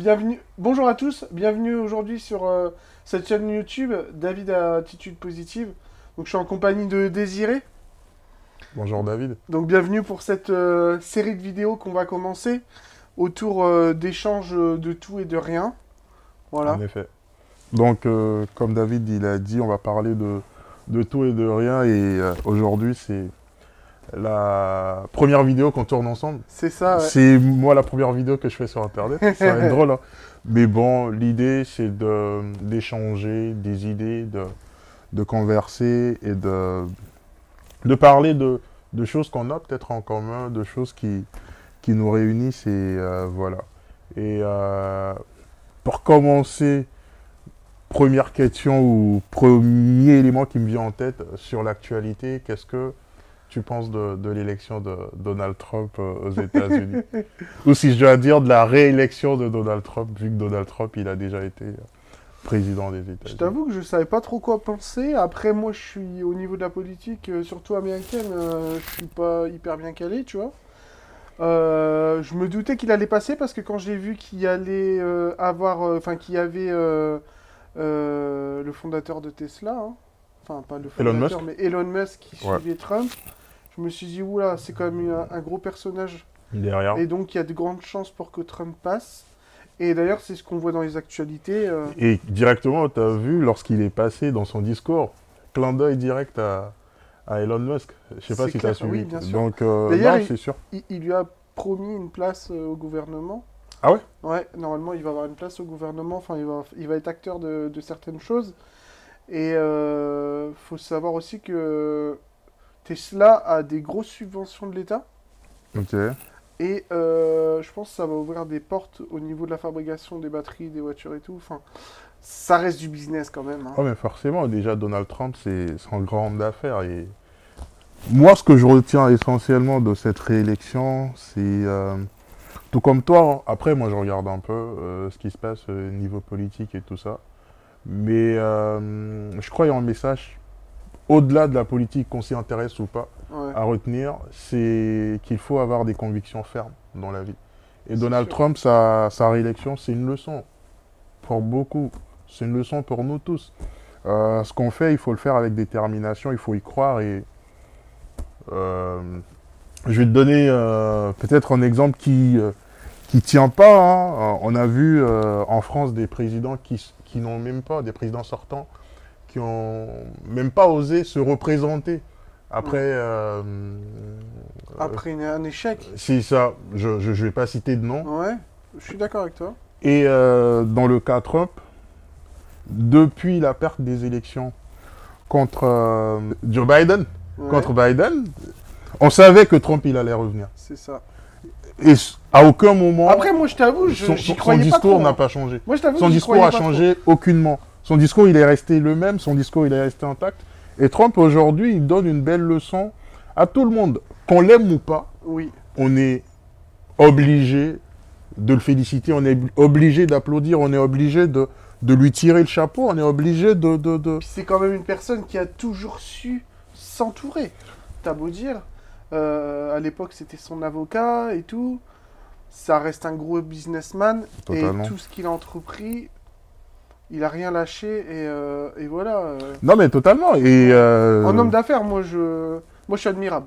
Bienvenue, bonjour à tous, bienvenue aujourd'hui sur cette chaîne YouTube, David à Attitude Positive. Donc je suis en compagnie de Désiré. Bonjour David. Donc bienvenue pour cette série de vidéos qu'on va commencer autour d'échanges de tout et de rien. En Voilà. effet. Donc, comme David il a dit, on va parler de tout et de rien. Et aujourd'hui, c'est la première vidéo qu'on tourne ensemble. C'est ça, ouais. C'est moi la première vidéo que je fais sur Internet. Ça va être drôle, hein. Mais bon, l'idée, c'est d'échanger des idées, de converser et de parler de choses qu'on a peut-être en commun, de choses qui nous réunissent. Et voilà. Et pour commencer, première question ou premier élément qui me vient en tête sur l'actualité, qu'est-ce que tu penses de l'élection de Donald Trump aux États-Unis? Ou si je dois dire de la réélection de Donald Trump, vu que Donald Trump, il a déjà été président des Je États-Unis. t'avoue que je savais pas trop quoi penser. Après, moi, je suis au niveau de la politique, surtout américaine, je suis pas hyper bien calé, tu vois. Je me doutais qu'il allait passer parce que quand j'ai vu qu'il allait enfin qu'il y avait le fondateur de Tesla, hein. Enfin pas le Elon fondateur, Musk? mais Elon Musk qui Ouais, suivait Trump, je me suis dit, oula, c'est quand même un gros personnage. derrière. Et donc il y a de grandes chances pour que Trump passe. Et d'ailleurs, c'est ce qu'on voit dans les actualités. Et directement, tu as vu, lorsqu'il est passé dans son discours, clin d'œil direct à Elon Musk. Je sais pas C'est si tu as clair, oui, suivi. bien sûr. Donc, D'ailleurs, non, c'est sûr. il lui a promis une place au gouvernement. Ah ouais? Ouais, normalement, il va avoir une place au gouvernement. Enfin, il va être acteur de certaines choses. Et faut savoir aussi que Tesla a des grosses subventions de l'État. Ok. Et je pense que ça va ouvrir des portes au niveau de la fabrication des batteries, des voitures et tout. Enfin, ça reste du business quand même, hein. Oh, mais forcément, déjà, Donald Trump, c'est un grand homme d'affaires. Et moi, ce que je retiens essentiellement de cette réélection, c'est, tout comme toi, hein, après, moi, je regarde un peu ce qui se passe au niveau politique et tout ça. Mais je crois qu'il y a un message, au-delà de la politique, qu'on s'y intéresse ou pas, Ouais, à retenir, c'est qu'il faut avoir des convictions fermes dans la vie. Et c'est Donald sûr. Trump, sa réélection, c'est une leçon pour beaucoup. C'est une leçon pour nous tous. Ce qu'on fait, il faut le faire avec détermination, il faut y croire. Et euh, je vais te donner peut-être un exemple qui tient pas, hein. On a vu en France des présidents qui n'ont même pas, des présidents sortants, qui ont même pas osé se représenter. Après, Mm. Après un échec. si ça, je vais pas citer de nom. Ouais, je suis d'accord avec toi. Et dans le cas Trump, depuis la perte des élections contre Joe Biden, Ouais, contre Biden, on savait que Trump il allait revenir. c'est ça. Et à aucun moment, Après, moi, je t'avoue, j'y son croyais pas discours trop, n'a hein. pas changé. Moi, je t'avoue Son que j'y discours croyais a pas trop. changé aucunement. Son discours, il est resté le même. Son discours, il est resté intact. Et Trump, aujourd'hui, il donne une belle leçon à tout le monde. Qu'on l'aime ou pas, Oui, on est obligé de le féliciter, on est obligé d'applaudir, on est obligé de lui tirer le chapeau, on est obligé de... puis c'est quand même une personne qui a toujours su s'entourer. T'as beau dire, à l'époque, c'était son avocat et tout. Ça reste un gros businessman. Et Totalement. tout ce qu'il a entrepris, il a rien lâché. Et voilà. Non, mais totalement. Et En homme d'affaires, moi, je suis admirable.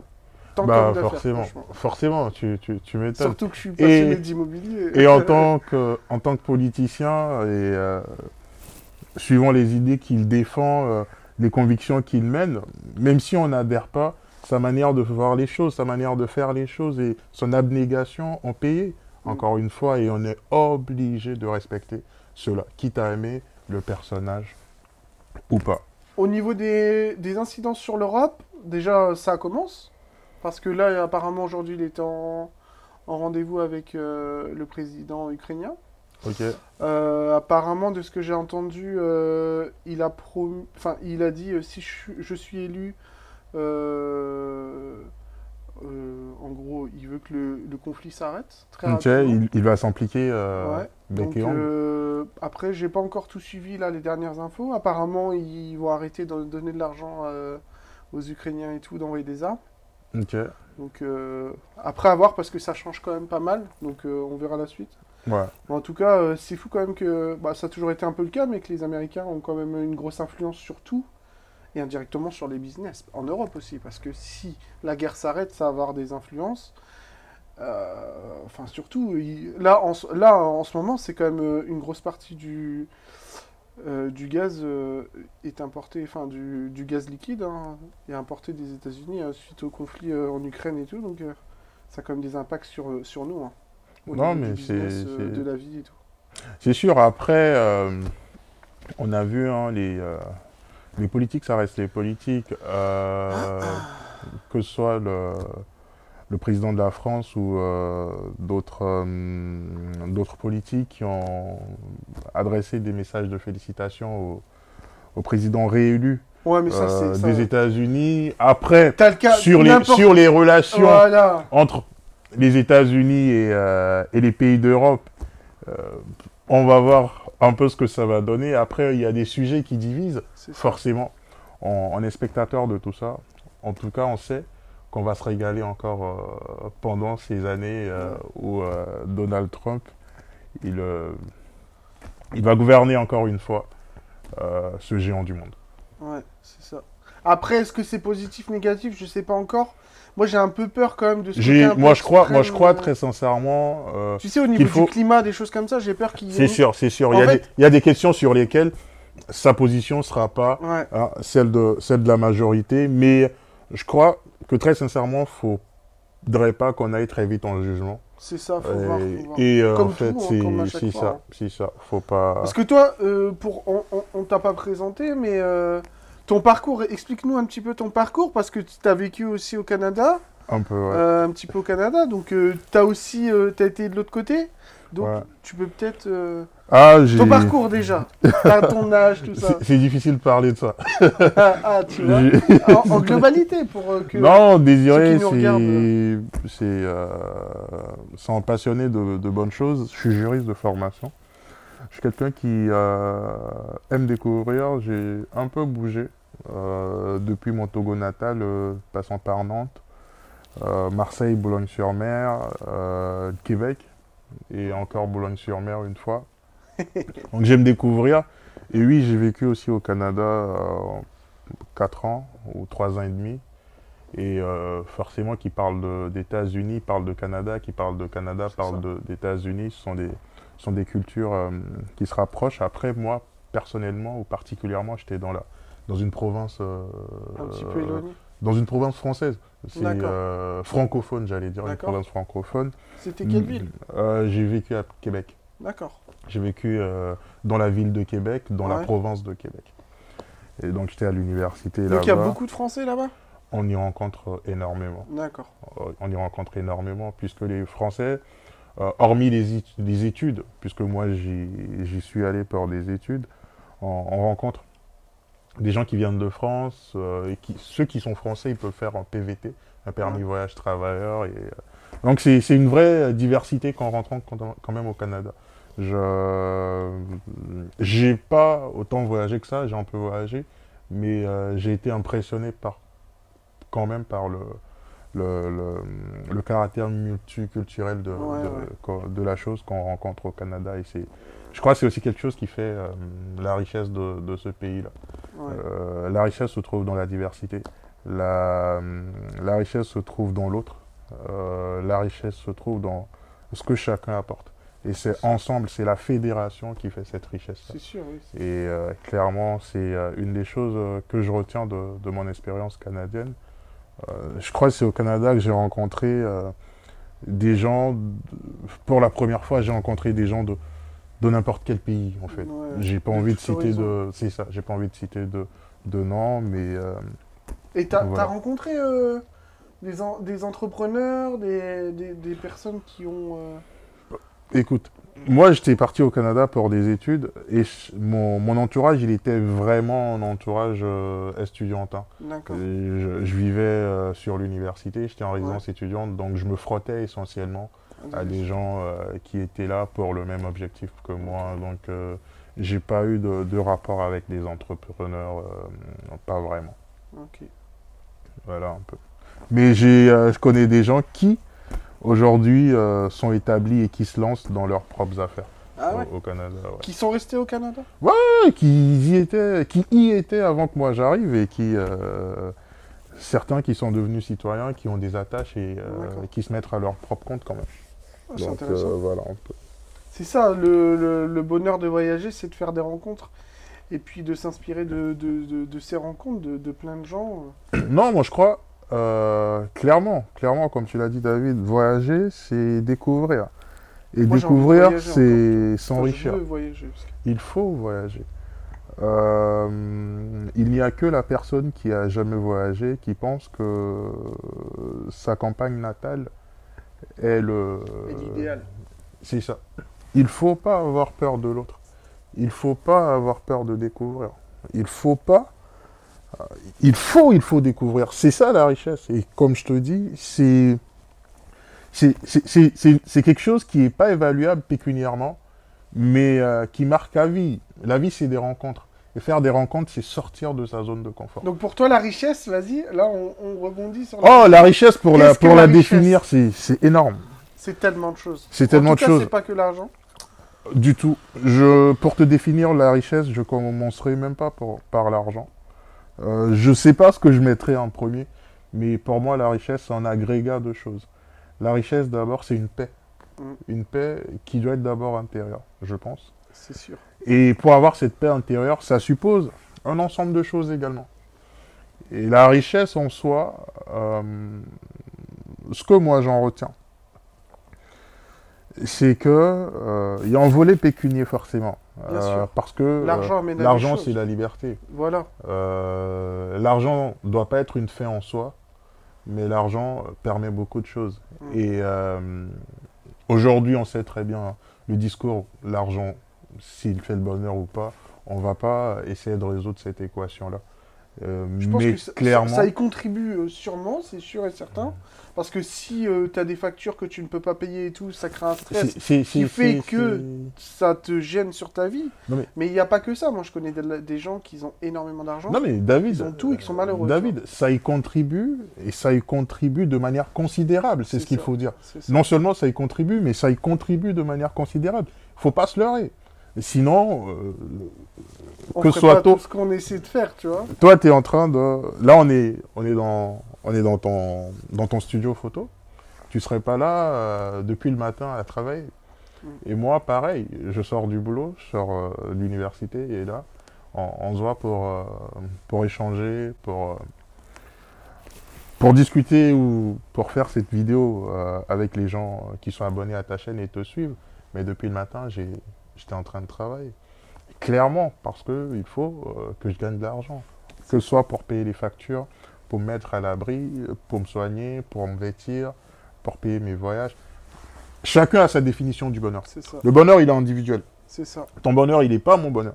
Tant qu'homme bah d'affaires, forcément, franchement. forcément, tu m'étonnes. Surtout que je suis passionné Et, d'immobilier. et en tant que politicien, et suivant les idées qu'il défend, les convictions qu'il mène, même si on n'adhère pas, sa manière de voir les choses, sa manière de faire les choses et son abnégation ont payé, encore une fois, et on est obligé de respecter cela, quitte à aimer le personnage ou pas. Au niveau des incidences sur l'Europe, déjà, ça commence. Parce que là, apparemment, aujourd'hui, il était en rendez-vous avec le président ukrainien. Ok. Apparemment, de ce que j'ai entendu, il a promis, enfin, il a dit si je suis élu, euh, en gros, il veut que le conflit s'arrête très Ok, rapidement. il va s'impliquer Ouais. bec Donc et ongle. après, j'ai pas encore tout suivi là les dernières infos. Apparemment, ils vont arrêter de donner de l'argent aux Ukrainiens et tout, d'envoyer des armes. Ok. Donc après à voir parce que ça change quand même pas mal. Donc on verra la suite. Ouais. En tout cas, c'est fou quand même que bah, ça a toujours été un peu le cas, mais que les Américains ont quand même une grosse influence sur tout et indirectement sur les business. En Europe aussi, parce que si la guerre s'arrête, ça va avoir des influences. Enfin, surtout, là, en ce moment, c'est quand même une grosse partie du gaz est importé, enfin du gaz liquide hein, est importé des États-Unis suite au conflit en Ukraine et tout, donc ça a quand même des impacts sur nous, hein, au Non, niveau du mais business, de la vie et tout. c'est sûr. Après, on a vu hein, les politiques, ça reste les politiques. Que ce soit le président de la France ou d'autres politiques qui ont adressé des messages de félicitations au président réélu Ouais, mais ça, c'est ça. des États-Unis. Après, T'as le cas, sur les relations Voilà. entre les États-Unis et les pays d'Europe, euh, on va voir un peu ce que ça va donner. Après, il y a des sujets qui divisent, C'est ça. forcément. On est spectateur de tout ça. En tout cas, on sait qu'on va se régaler encore pendant ces années où Donald Trump, il, euh, il va gouverner encore une fois ce géant du monde. Ouais, c'est ça. Après, est-ce que c'est positif, négatif? Je sais pas encore. Moi, j'ai un peu peur quand même de ce côté un peu Moi, je crois extrême. très sincèrement Tu sais, au qu'il niveau faut. du climat, des choses comme ça, j'ai peur qu'il y C'est ait... sûr, c'est sûr. En fait, Il y a des questions sur lesquelles sa position ne sera pas ouais, hein, celle de la majorité, mais je crois que très sincèrement, il ne faudrait pas qu'on aille très vite en jugement. c'est ça, faut voir, faut voir. En Comme fait, tout, hein, comme à chaque fois. Hein. c'est ça. Faut pas. Parce que toi, on t'a pas présenté, mais ton parcours, explique-nous un petit peu ton parcours, parce que tu as vécu aussi au Canada, Un peu, ouais. un petit peu au Canada, donc t'as aussi, t'as été de l'autre côté, donc Ouais. tu peux peut-être... Ah, Ton parcours déjà, t'as ton âge, tout ça. C'est difficile de parler de ça. Tu vois, en globalité, pour que Non, ceux Désiré, qui nous regardent... c'est un passionné de bonnes choses. Je suis juriste de formation. Je suis quelqu'un qui aime découvrir. J'ai un peu bougé depuis mon Togo natal, passant par Nantes, Marseille, Boulogne-sur-Mer, Québec et encore Boulogne-sur-Mer une fois. Donc j'aime découvrir. Et oui, j'ai vécu aussi au Canada 4 ans ou 3 ans et demi. Et forcément, qui parle d'États-Unis, parle de Canada, qui parle de Canada, parle d'États-Unis. Ce sont des cultures qui se rapprochent. Après, moi, personnellement ou particulièrement, j'étais dans une province... Un petit peu éloigné. dans une province française. C'est D'accord. francophone, j'allais dire, une D'accord. province francophone. C'était quelle ville? J'ai vécu à Québec. D'accord. J'ai vécu dans la ville de Québec, dans la Ouais. province de Québec. Et donc j'étais à l'université Donc il y a là-bas. beaucoup de Français là-bas? On y rencontre énormément. D'accord. On y rencontre énormément, puisque les Français, hormis les études, puisque moi j'y suis allé pour des études, on rencontre des gens qui viennent de France, et ceux qui sont français, ils peuvent faire un PVT, un permis Ouais. voyage travailleur. Donc c'est une vraie diversité quand on rentre quand même au Canada. J'ai pas autant voyagé que ça, j'ai un peu voyagé, mais j'ai été impressionné quand même par le caractère multiculturel Ouais, ouais. de la chose qu'on rencontre au Canada. Je crois que c'est aussi quelque chose qui fait la richesse de ce pays-là. Ouais. La richesse se trouve dans la diversité. La richesse se trouve dans l'autre. La richesse se trouve dans ce que chacun apporte. Et c'est ensemble, c'est la fédération qui fait cette richesse-là. C'est sûr, oui. Et clairement, c'est une des choses que je retiens de mon expérience canadienne. Je crois que c'est au Canada que j'ai rencontré des gens, pour la première fois, j'ai rencontré des gens de n'importe quel pays, en fait. Ouais. J'ai pas De envie de tout citer horizon. c'est ça, j'ai pas envie de citer de nom, mais Et t'as voilà. rencontré des entrepreneurs, des personnes qui ont... Écoute, moi j'étais parti au Canada pour des études et mon entourage, il était vraiment un entourage estudiantin. D'accord. Je vivais sur l'université, j'étais en résidence étudiante, donc je me frottais essentiellement à des gens qui étaient là pour le même objectif que moi. Donc j'ai pas eu de rapport avec des entrepreneurs, pas vraiment. Ok. Voilà un peu. Mais je connais des gens qui aujourd'hui sont établis et qui se lancent dans leurs propres affaires Ah ouais. au Canada. Ouais. Qui sont restés au Canada? Ouais, qui y étaient avant que moi j'arrive et certains qui sont devenus citoyens, qui ont des attaches et D'accord. qui se mettent à leur propre compte quand même. Ah, c'est Donc intéressant. voilà un peu. C'est ça, le bonheur de voyager, c'est de faire des rencontres. Et puis de s'inspirer de ces rencontres, de plein de gens. Non, moi je crois, clairement, comme tu l'as dit David, voyager c'est découvrir. Et Moi, j'ai envie de découvrir voyager encore. c'est Enfin, s'enrichir. je veux voyager. Il faut voyager. Il n'y a que la personne qui a jamais voyagé qui pense que sa campagne natale est C'est l'idéal. c'est ça. Il faut pas avoir peur de l'autre. Il faut pas avoir peur de découvrir. Il faut pas. Il faut découvrir. C'est ça la richesse. Et comme je te dis, c'est quelque chose qui n'est pas évaluable pécuniairement, mais qui marque la vie. La vie, c'est des rencontres. Et faire des rencontres, c'est sortir de sa zone de confort. Donc pour toi, la richesse, vas-y, là on rebondit sur Oh, la richesse, pour Qu'est-ce que la la richesse? définir, c'est énorme. C'est tellement de choses. C'est tellement En de tout cas, choses. c'est pas que l'argent. Du tout. Pour te définir la richesse, je commencerai même pas par l'argent. Je sais pas ce que je mettrai en premier, mais pour moi, la richesse, c'est un agrégat de choses. La richesse, d'abord, c'est une paix. Mm. Une paix qui doit être d'abord intérieure, je pense. C'est sûr. Et pour avoir cette paix intérieure, ça suppose un ensemble de choses également. Et la richesse en soi, ce que moi j'en retiens, c'est que il y a un volet pécunier forcément. Bien sûr. Parce que L'argent amène à des l'argent, choses. c'est la liberté. Voilà. L'argent ne doit pas être une fin en soi, mais l'argent permet beaucoup de choses. Mm. Et aujourd'hui, on sait très bien, hein, le discours, l'argent, s'il fait le bonheur ou pas, on ne va pas essayer de résoudre cette équation-là. Je pense Mais que clairement, ça y contribue sûrement, c'est sûr et certain. Parce que si tu as des factures que tu ne peux pas payer et tout, ça crée un stress qui fait que ça te gêne sur ta vie. Non, Mais il n'y a pas que ça. Moi, je connais des gens qui ont énormément d'argent. Non mais David, Ils ont tout et qui sont malheureux. David, ça y contribue et ça y contribue de manière considérable, c'est ce qu'il ça. faut dire. C'est ça. Non seulement ça y contribue, mais ça y contribue de manière considérable. Faut pas se leurrer. Sinon, On que ferait soit pas tôt, tout ce qu'on essaie de faire, tu vois. toi tu es en train de, là on est dans ton studio photo. Tu serais pas là depuis le matin à travailler. Mm. Et moi, pareil, je sors du boulot, je sors de l'université et là, on se voit pour échanger, pour discuter ou pour faire cette vidéo avec les gens qui sont abonnés à ta chaîne et te suivent. Mais depuis le matin, j'étais en train de travailler. Clairement, parce qu'il faut que je gagne de l'argent. Que ce soit pour payer les factures, pour me mettre à l'abri, pour me soigner, pour me vêtir, pour payer mes voyages. Chacun a sa définition du bonheur. C'est ça. Le bonheur, il est individuel. C'est ça. Ton bonheur, il n'est pas mon bonheur.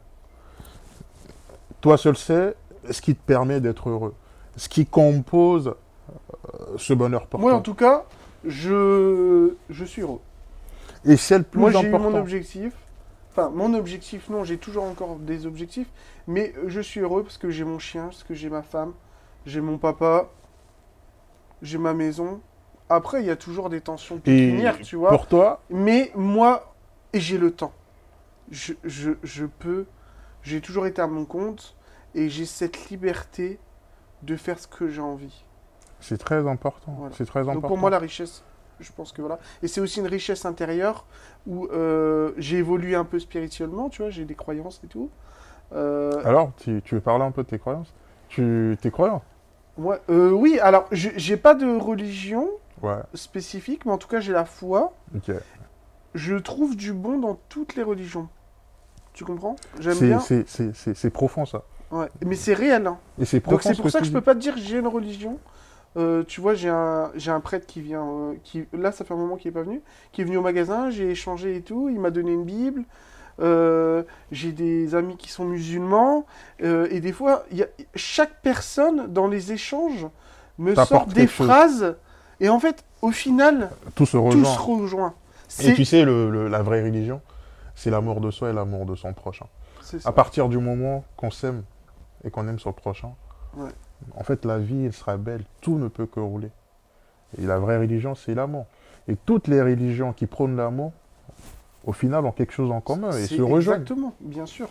Toi seul sais ce qui te permet d'être heureux. Ce qui compose ce bonheur pour Moi, toi. en tout cas, je suis heureux. Et c'est le plus Moi, j'ai eu important. mon objectif. Enfin, mon objectif, non, j'ai toujours encore des objectifs. Mais je suis heureux parce que j'ai mon chien, parce que j'ai ma femme, j'ai mon papa, j'ai ma maison. Après, il y a toujours des tensions Et pécuniaires, tu vois. pour toi, Mais moi, et j'ai le temps. Je peux. J'ai toujours été à mon compte et j'ai cette liberté de faire ce que j'ai envie. c'est très important. Voilà. C'est très Donc important. pour moi, la richesse, je pense que voilà. Et c'est aussi une richesse intérieure où j'ai évolué un peu spirituellement, tu vois, j'ai des croyances et tout. Alors, tu veux parler un peu de tes croyances? T'es croyant? Moi, oui, alors, j'ai pas de religion Ouais, spécifique, mais en tout cas, j'ai la foi. ok. Je trouve du bon dans toutes les religions. Tu comprends? J'aime bien. C'est profond, ça. Ouais. Mais c'est réel, hein. Et c'est profond. Donc c'est ce pour ça que tu je peux dis. pas te dire que j'ai une religion. Tu vois, j'ai un prêtre qui vient, là ça fait un moment qu'il est pas venu, qui est venu au magasin, j'ai échangé et tout, il m'a donné une Bible. J'ai des amis qui sont musulmans et des fois, chaque personne dans les échanges me T'apporte sort des quelque chose. phrases et en fait, au final, Tout se tout rejoint. se rejoint. Et tu sais, la vraie religion, c'est l'amour de soi et l'amour de son prochain. C'est À ça. partir du moment qu'on s'aime et qu'on aime son prochain, Ouais. en fait, la vie, elle sera belle. Tout ne peut que rouler. Et la vraie religion, c'est l'amour. Et toutes les religions qui prônent l'amour, au final, ont quelque chose en commun et se rejoignent. Exactement, bien sûr.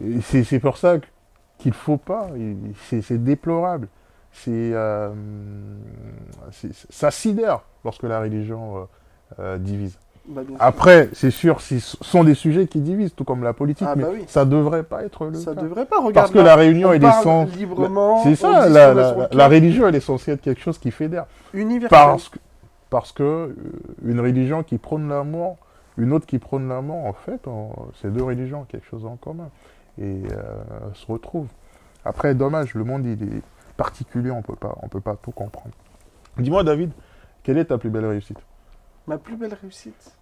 Et c'est pour ça qu'il ne faut pas. C'est déplorable. Ça sidère lorsque la religion divise. Bah, bien sûr. Après, c'est sûr, ce sont des sujets qui divisent, tout comme la politique, Ah, mais bah oui. ça ne devrait pas être le Ça cas. devrait pas, regarde. Parce que là, la réunion, on elle est parle sans... librement. C'est on ça, dit ce qu'on a sur le la cœur. religion, elle est censée être quelque chose qui fédère. Universel. Parce que une religion qui prône l'amour, une autre qui prône l'amour, en fait, c'est deux religions ont quelque chose en commun. Et se retrouvent. Après, dommage, le monde, il est particulier, on peut pas tout comprendre. Dis-moi, David, quelle est ta plus belle réussite? Ma plus belle réussite.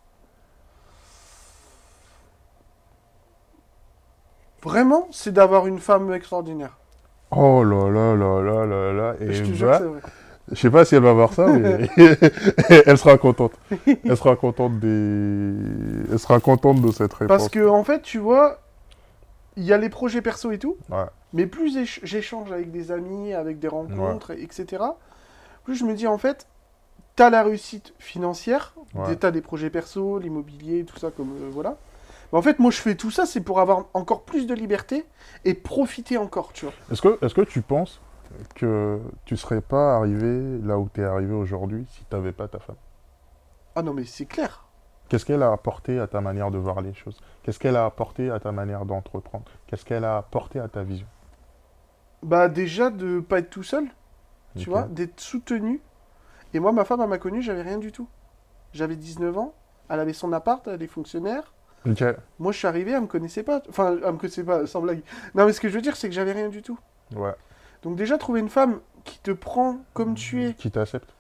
Vraiment, c'est d'avoir une femme extraordinaire. Oh là là là là là là. Et Je te jure que c'est vrai. je sais pas si elle va voir ça, mais elle sera contente. Elle sera contente elle sera contente de cette réponse. Parce que, en fait, tu vois, il y a les projets perso et tout, Ouais. mais plus j'échange avec des amis, avec des rencontres, etc., plus je me dis, en fait, t'as la réussite financière, Ouais. t'as des projets perso, l'immobilier, tout ça, comme voilà. Mais en fait, moi, je fais tout ça, c'est pour avoir encore plus de liberté et profiter encore, tu vois. Est-ce que tu penses que tu serais pas arrivé là où tu es arrivé aujourd'hui si tu n'avais pas ta femme? Ah non, mais c'est clair. Qu'est-ce qu'elle a apporté à ta manière de voir les choses? Qu'est-ce qu'elle a apporté à ta manière d'entreprendre? Qu'est-ce qu'elle a apporté à ta vision? Bah, déjà, de pas être tout seul, tu Ok. vois, d'être soutenu. Et moi, ma femme, elle m'a connu, j'avais rien du tout. J'avais 19 ans, elle avait son appart, elle est fonctionnaire. Ok. Moi, je suis arrivé, elle me connaissait pas. Enfin, elle me connaissait pas, sans blague. Non, mais ce que je veux dire, c'est que j'avais rien du tout. Ouais. Donc déjà, trouver une femme qui te prend comme tu es Qui t'accepte?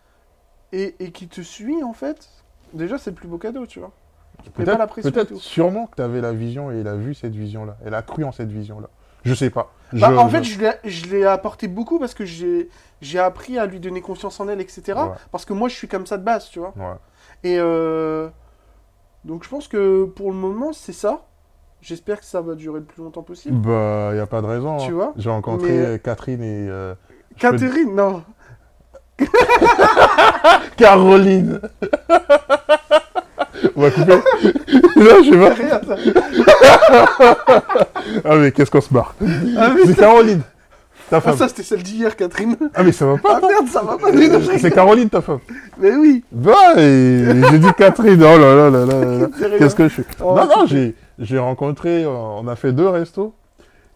et qui te suit, en fait, déjà, c'est le plus beau cadeau, tu vois. Mais pas la pression et Peut-être tout. sûrement que tu avais la vision et elle a vu cette vision-là. Elle a cru en cette vision-là. Je sais pas. Bah, en fait, je l'ai apporté beaucoup parce que j'ai appris à lui donner confiance en elle, etc. Ouais. Parce que moi, je suis comme ça de base, tu vois. Ouais. Et donc, je pense que pour le moment, c'est ça. J'espère que ça va durer le plus longtemps possible. Bah, y a pas de raison. Tu Hein. vois. J'ai rencontré Mais- Catherine et... Catherine, non. Caroline. On va couper. Non, je sais pas. Rien, ça. Ah mais qu'est-ce qu'on se marre. Ah, mais C'est Caroline, ta ah, femme. ça, c'était celle d'hier, Catherine. Ah mais ça va pas. Ah merde, ça va pas du tout. C'est Caroline, ta femme. Mais oui. Bah, et j'ai dit Catherine. Oh là là là là là. C'est rien. Qu'est-ce que je suis. Oh, Non, non, j'ai rencontré, on a fait 2 restos.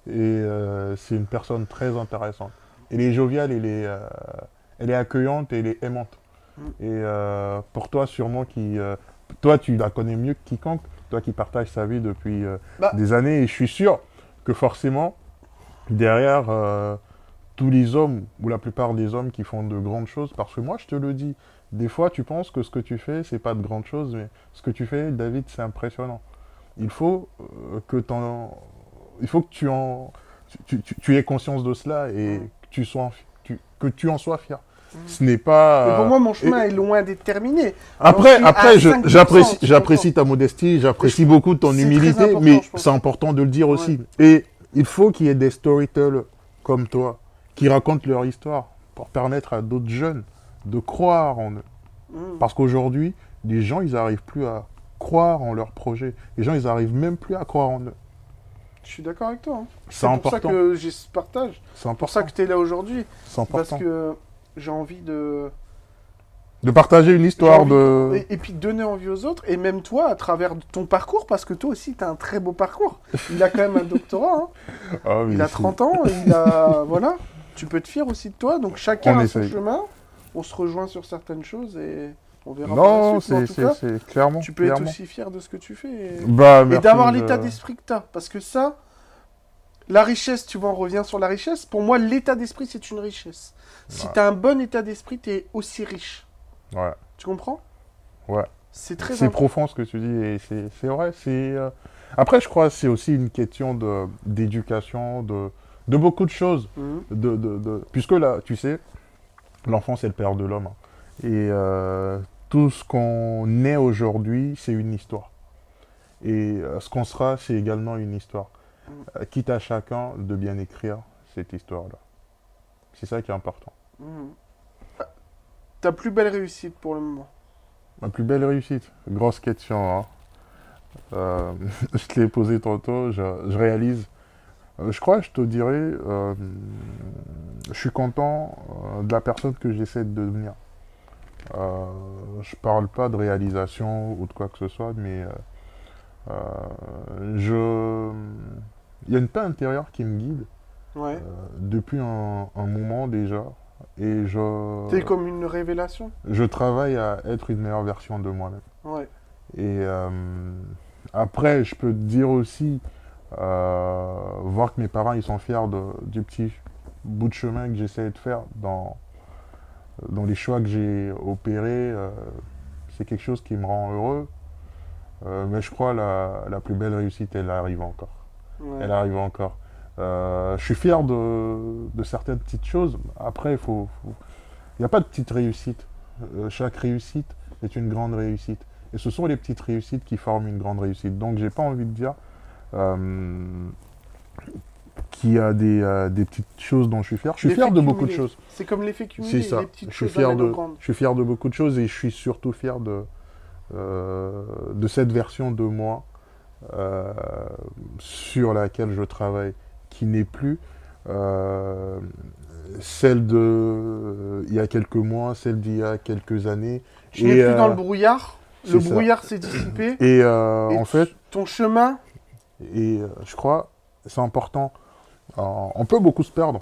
Et c'est une personne très intéressante. Elle est joviale, elle est accueillante et elle est aimante. Mm. Et pour toi, sûrement, toi, tu la connais mieux que quiconque. Toi qui partages sa vie depuis Bah. des années. Et je suis sûr que forcément, derrière tous les hommes, ou la plupart des hommes qui font de grandes choses, parce que moi, je te le dis, des fois, tu penses que ce que tu fais, c'est pas de grandes choses, mais ce que tu fais, David, c'est impressionnant. Il faut que tu aies conscience de cela et que tu en sois fier. Ce n'est pas... Mais pour moi, mon chemin et- est loin d'être terminé. Après, J'en suis à 5%, j'apprécie ta modestie, j'apprécie beaucoup ton c'est très humilité, important, mais je pense. c'est important de le dire Ouais. aussi. Et il faut qu'il y ait des storytellers comme toi qui racontent leur histoire pour permettre à d'autres jeunes de croire en eux. Mm. Parce qu'aujourd'hui, les gens, ils n'arrivent plus à croire en leur projet. Les gens, ils n'arrivent même plus à croire en eux. Je suis d'accord avec toi. Hein. C'est pour ça important. que j'ai ce partage. C'est C'est pour important. ça que tu es là aujourd'hui. C'est Parce important. que j'ai envie de... De partager une j'ai histoire envie de... Et puis de donner envie aux autres. Et même toi, à travers ton parcours, parce que toi aussi, tu as un très beau parcours. Il a quand même un doctorat. Hein. Ah oui, Il a c'est- 30 ans. Il a... Voilà. Tu peux te fier aussi de toi. Donc chacun On a son essaye. chemin. On se rejoint sur certaines choses et on verra par la Non, suite. Mais en tout cas, c'est clairement. tu peux être clairement. aussi fier de ce que tu fais. Bah, Et merci d'avoir de- l'état d'esprit que tu as. Parce que ça, la richesse, tu vois, on revient sur la richesse. Pour moi, l'état d'esprit, c'est une richesse. Si Ouais. tu as un bon état d'esprit, tu es aussi riche. Ouais. Tu comprends? Ouais. C'est très C'est important. profond ce que tu dis et c'est vrai. Après, je crois que c'est aussi une question d'éducation, de beaucoup de choses. Mhm. Puisque là, tu sais, l'enfant, c'est le père de l'homme. Hein. Et tout ce qu'on est aujourd'hui, c'est une histoire. Et ce qu'on sera, c'est également une histoire. Quitte à chacun de bien écrire cette histoire-là. C'est ça qui est important. Mhm. Ta plus belle réussite pour le moment. Ma plus belle réussite? Grosse question, hein. Euh, je te l'ai posé tantôt, je réalise. Je crois, je te dirais, je suis content de la personne que j'essaie de devenir. Je parle pas de réalisation ou de quoi que ce soit, mais je... il y a une paix intérieure qui me guide Ouais. depuis un moment déjà, et C'est comme une révélation. je travaille à être une meilleure version de moi-même. Ouais. Et après, je peux te dire aussi, voir que mes parents ils sont fiers du petit bout de chemin que j'essaie de faire dans les choix que j'ai opérés, c'est quelque chose qui me rend heureux. Mais je crois la plus belle réussite, elle arrive encore. Ouais. Elle arrive encore. Je suis fier de certaines petites choses. Après, il n'y a pas de petite réussite. Chaque réussite est une grande réussite. Et ce sont les petites réussites qui forment une grande réussite. Donc, j'ai pas envie de dire euh, qu'il y a des petites choses dont je suis fier. Je suis L'effet fier de beaucoup de cumulé. choses. C'est comme l'effet C'est cumulé. ça. Les petites choses amènent aux grandes. Je suis fier de beaucoup de choses et je suis surtout fier de cette version de moi euh, sur laquelle je travaille, qui n'est plus euh, celle il y a quelques mois, celle d'il y a quelques années. Je n'ai plus dans le brouillard. Le c'est ça. brouillard s'est dissipé. Et Et en fait, ton chemin, je crois, c'est important. On peut beaucoup se perdre,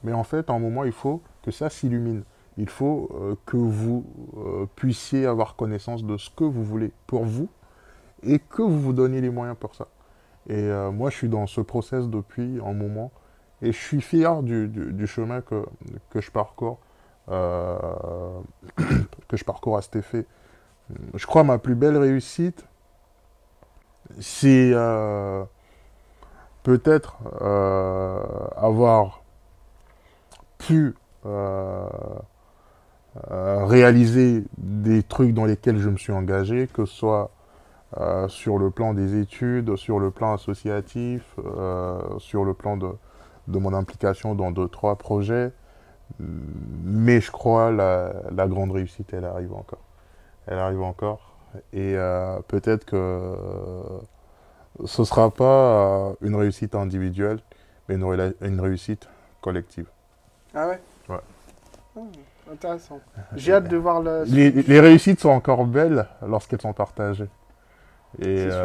mais en fait, à un moment, il faut que ça s'illumine. Il faut que vous puissiez avoir connaissance de ce que vous voulez pour vous et que vous vous donniez les moyens pour ça. Et moi, je suis dans ce process depuis un moment et je suis fier du chemin que je parcours, euh, que je parcours à cet effet. Je crois ma plus belle réussite, c'est peut-être avoir pu réaliser des trucs dans lesquels je me suis engagé, que ce soit sur le plan des études, sur le plan associatif, sur le plan de mon implication dans deux, trois projets. Mais je crois la grande réussite, elle arrive encore. Elle arrive encore. Et peut-être que ce ne sera pas une réussite individuelle, mais une réussite collective. ah ouais. Ouais. Ah, intéressant. J'ai hâte de voir la Les réussites sont encore belles lorsqu'elles sont partagées. Et C'est sûr.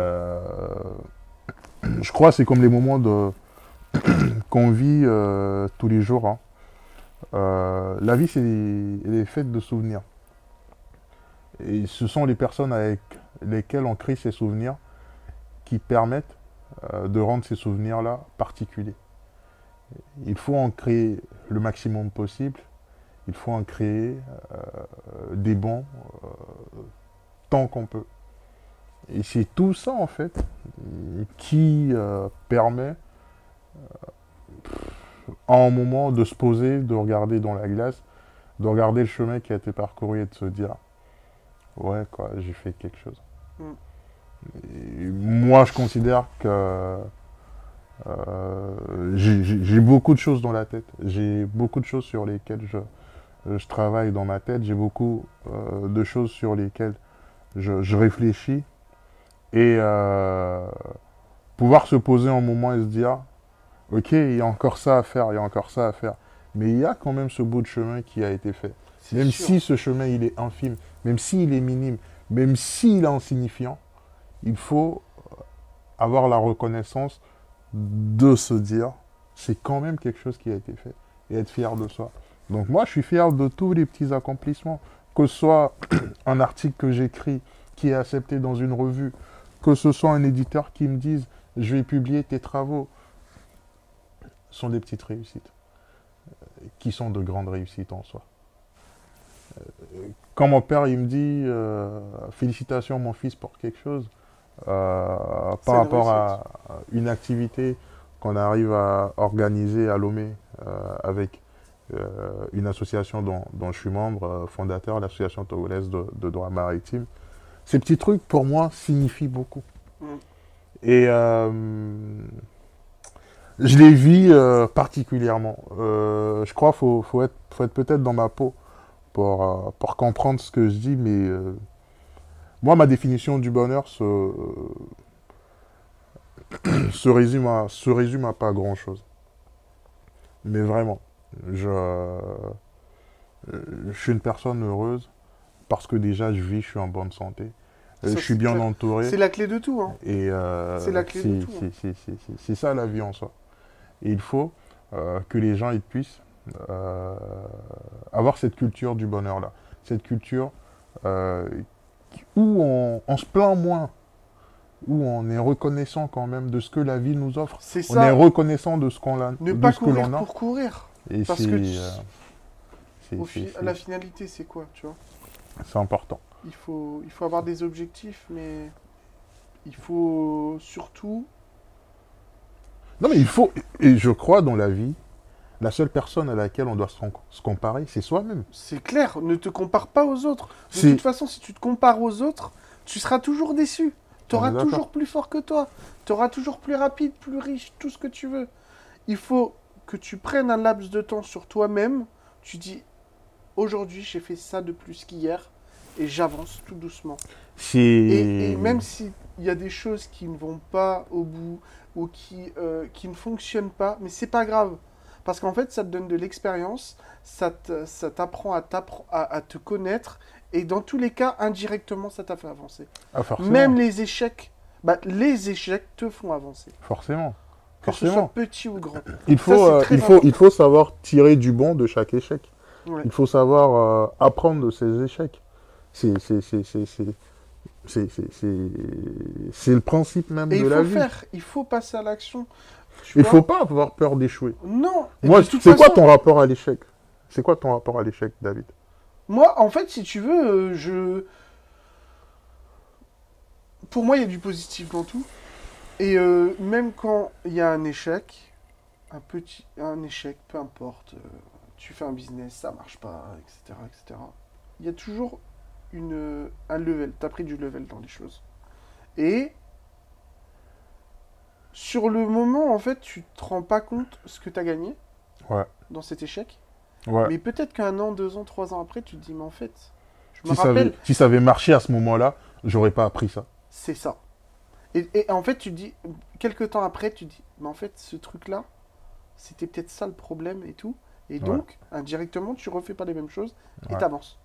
je crois que c'est comme les moments qu'on vit tous les jours, hein. La vie, elle est faite de souvenirs. Et ce sont les personnes avec lesquelles on crée ces souvenirs qui permettent de rendre ces souvenirs-là particuliers. Il faut en créer le maximum possible. Il faut en créer des bons tant qu'on peut. Et c'est tout ça, en fait, qui permet, à un moment, de se poser, de regarder dans la glace, de regarder le chemin qui a été parcouru et de se dire ouais, quoi, j'ai fait quelque chose. Mm. Et moi, je considère que j'ai beaucoup de choses dans la tête. J'ai beaucoup de choses sur lesquelles je travaille dans ma tête. J'ai beaucoup de choses sur lesquelles je réfléchis. Et pouvoir se poser un moment et se dire, ok, il y a encore ça à faire, il y a encore ça à faire. Mais il y a quand même ce bout de chemin qui a été fait. C'est Même sûr. si ce chemin, il est infime, même s'il est minime, même s'il est insignifiant, il faut avoir la reconnaissance de se dire, c'est quand même quelque chose qui a été fait, et être fier de soi. Donc moi, je suis fier de tous les petits accomplissements, que ce soit un article que j'écris qui est accepté dans une revue, que ce soit un éditeur qui me dise, je vais publier tes travaux, ce sont des petites réussites, qui sont de grandes réussites en soi. Quand mon père il me dit félicitations mon fils pour quelque chose, par rapport à une activité qu'on arrive à organiser à Lomé avec une association dont je suis membre, fondateur, l'association togolaise de droit maritime, ces petits trucs pour moi signifient beaucoup. Mm. Et je les vis particulièrement. Je crois qu'il faut être peut-être dans ma peau pour comprendre ce que je dis, mais Moi, ma définition du bonheur se résume à pas grand-chose. Mais vraiment, je suis une personne heureuse parce que déjà, je vis, je suis en bonne santé. Je Ça, suis c'est bien clair. entouré. C'est la clé de tout, hein. Et C'est la clé de tout, hein. c'est ça la vie en soi. Et il faut que les gens ils puissent euh, avoir cette culture du bonheur-là. Cette culture euh, où on se plaint moins, où on est reconnaissant quand même de ce que la vie nous offre. C'est On est ça, reconnaissant de ce ne de pas ce que courir l'on a. pour courir. Et Parce que c'est la finalité, c'est quoi, tu vois? c'est important. Il faut avoir des objectifs, mais il faut surtout... Non mais il faut, et je crois dans la vie, la seule personne à laquelle on doit se comparer, c'est soi-même. C'est clair, ne te compare pas aux autres. De C'est, toute façon, si tu te compares aux autres, tu seras toujours déçu. Tu on auras est d'accord. toujours plus fort que toi. Tu auras toujours plus rapide, plus riche, tout ce que tu veux. Il faut que tu prennes un laps de temps sur toi-même. Tu dis, aujourd'hui, j'ai fait ça de plus qu'hier. Et j'avance tout doucement. Et C'est, même s'il y a des choses qui ne vont pas au bout ou qui ne fonctionnent pas, mais c'est pas grave. Parce qu'en fait, ça te donne de l'expérience, ça t'apprend à te connaître, et dans tous les cas, indirectement, ça t'a fait avancer. ah, forcément, Même les échecs, bah, les échecs te font avancer. forcément, Que ce soit forcément. petit ou grand. Il Ça, faut, c'est très important. il faut savoir tirer du bon de chaque échec. Ouais. Il faut savoir apprendre de ses échecs. C'est, c'est, c'est, c'est, c'est, c'est le principe même Et de il la faut vie. faire, il faut passer à l'action. Tu Il vois. faut pas avoir peur d'échouer. Non. Et Moi, de toute c'est quoi façon, ton rapport à l'échec? C'est quoi ton rapport à l'échec, David? moi, en fait, si tu veux, pour moi, il y a du positif dans tout. Et même quand il y a un échec, un échec, peu importe, tu fais un business, ça marche pas, etc., etc. Il y a toujours un level. T'as pris du level dans les choses. Et sur le moment, en fait, tu te rends pas compte ce que t'as gagné Ouais, dans cet échec. ouais. Mais peut-être qu'un an, 2 ans, 3 ans après, tu te dis, mais en fait, je me Si ça avait, rappelle, si ça avait marché à ce moment-là, j'aurais pas appris ça. c'est ça. Et en fait, tu te dis, quelques temps après, tu te dis, mais en fait, ce truc-là, c'était peut-être ça le problème et tout. Et Ouais. donc, indirectement, tu refais pas les mêmes choses et Ouais. t'avances.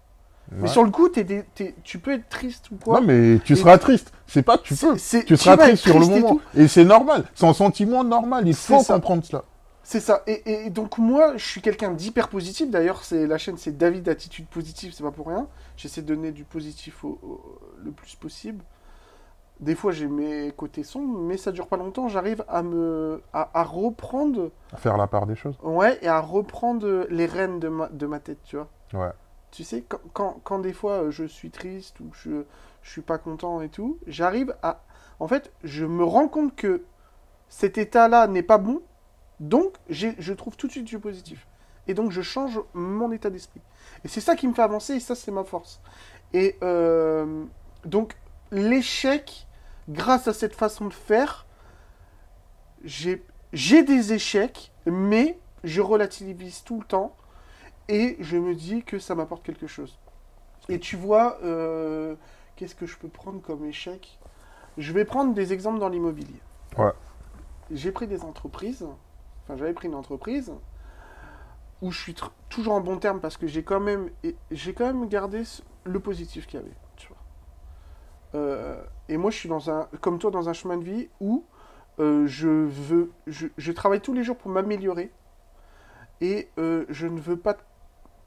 Mais Ouais. sur le coup, tu peux être triste ou quoi. Non, mais tu Et seras triste. C'est pas tu peux. Tu seras vas être triste sur le triste et moment. tout. Et c'est normal. C'est un sentiment normal. Il C'est faut ça. comprendre cela. C'est ça. Et donc, moi, je suis quelqu'un d'hyper positif. D'ailleurs, la chaîne, c'est David Attitude Positive, c'est pas pour rien. J'essaie de donner du positif le plus possible. Des fois, j'ai mes côtés sombres, mais ça dure pas longtemps. J'arrive à reprendre, Faire la part des choses. ouais, et à reprendre les rênes de ma tête, tu vois. Ouais. Tu sais, quand des fois je suis triste ou je suis pas content et tout, j'arrive à... En fait, je me rends compte que cet état-là n'est pas bon, donc je trouve tout de suite du positif. Et donc je change mon état d'esprit. Et c'est ça qui me fait avancer, et ça c'est ma force. Et donc l'échec, grâce à cette façon de faire, j'ai des échecs, mais je relativise tout le temps. Et je me dis que ça m'apporte quelque chose. Et tu vois, qu'est-ce que je peux prendre comme échec? Je vais prendre des exemples dans l'immobilier. Ouais. J'ai pris des entreprises, enfin j'avais pris une entreprise où je suis toujours en bon terme parce que j'ai quand même gardé le positif qu'il y avait. Tu vois. Et moi je suis comme toi dans un chemin de vie où je travaille tous les jours pour m'améliorer et je ne veux pas